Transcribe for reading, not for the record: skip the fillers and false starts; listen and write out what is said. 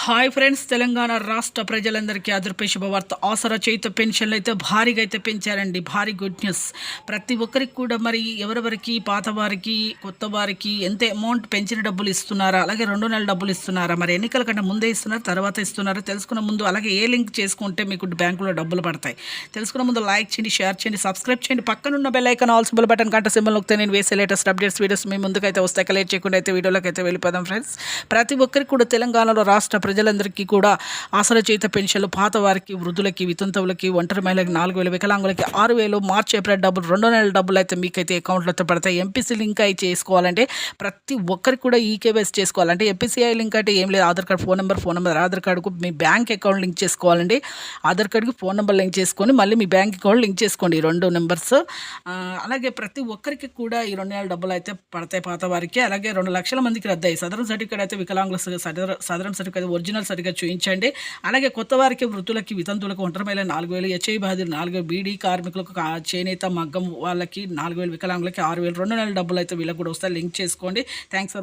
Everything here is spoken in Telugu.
హాయ్ ఫ్రెండ్స్, తెలంగాణ రాష్ట్ర ప్రజలందరికీ అదృపే శుభవార్త. ఆసరా చేయుత పెన్షన్లు అయితే భారీగా అయితే పెంచారండి. భారీ గుడ్ న్యూస్. ప్రతి ఒక్కరికి కూడా మరి ఎవరెవరికి, పాత వారికి, కొత్త వారికి ఎంత అమౌంట్ పెంచిన డబ్బులు ఇస్తున్నారా, అలాగే 2 నెలల డబ్బులు ఇస్తున్నారా, మరి ఎన్నికల కంటే ముందే ఇస్తున్నారు, తర్వాత ఇస్తున్నారా తెలుసుకున్న ముందు, అలాగే ఏ లింక్ చేసుకుంటే మీకు బ్యాంకులో డబ్బులు పడతాయి తెలుసుకున్న ముందు లైక్ చేయండి, షేర్ చేయండి, సబ్స్క్రైబ్ చేయండి. పక్కనున్న bell icon all symbol button గంట సింబల్ నొక్కితే నేను వేసే లేటెస్ట్ అప్డేట్స్ వీడియోస్ మీ ముందుకైతే వస్తాయి. లేట్ చేయకుండా అయితే వీడియోలోకి అయితే వెళ్ళిపోదాం ఫ్రెండ్స్. ప్రతి ఒక్కరికి కూడా తెలంగాణలో రాష్ట్ర ప్రజలందరికీ కూడా ఆసరా చేయుత పెన్షన్లు పాత వారికి, వృద్ధులకి, వితంతువులకి, ఒంటరి మహిళలకి 4,000, వికలాంగులకి 6,000, మార్చి ఏప్రిల్ డబ్బులు 2 నెలల డబ్బులు అయితే మీకైతే అకౌంట్లో పడతాయి. ఎంపీసీ లింక్ అయి చేసుకోవాలంటే ప్రతి ఒక్కరికి కూడా ఈకేవైసీ చేసుకోవాలంటే ఎంపీసీఐ లింక్ అంటే ఏం లేదు, Aadhaar card phone number Aadhaar కార్డుకు మీ బ్యాంక్ అకౌంట్ లింక్ చేసుకోవాలండి. ఆధార్ కార్డుకి ఫోన్ నెంబర్ లింక్ చేసుకొని మళ్ళీ మీ బ్యాంక్ అకౌంట్ లింక్ చేసుకోండి, 2 నెంబర్స్. అలాగే ప్రతి ఒక్కరికి కూడా ఈ 2 నెలల డబ్బులు అయితే పడతాయి పాత వారికి. అలాగే 2 లక్షల మందికి రద్దాయి. సదరన్ సర్టిఫికేట్ అయితే వికలాంగుల సదరన్ సర్టిఫికేట్ ఒరిజినల్ సరిగ్గా చూపించండి. అలాగే కొత్త వారికి, వృద్ధులకి, వితంతులకు, ఒంటరి మహిళ 4,000, హెచ్ఐ బాధితులు 4,000, బీడీ కార్మికులకు, చేనేత, మగ్గం వాళ్ళకి 4,000, వికలాంగులకి 6,000, 2 నెలల డబ్బులు అయితే వీళ్ళకి కూడా వస్తాయి. లింక్ చేసుకోండి. Thanks for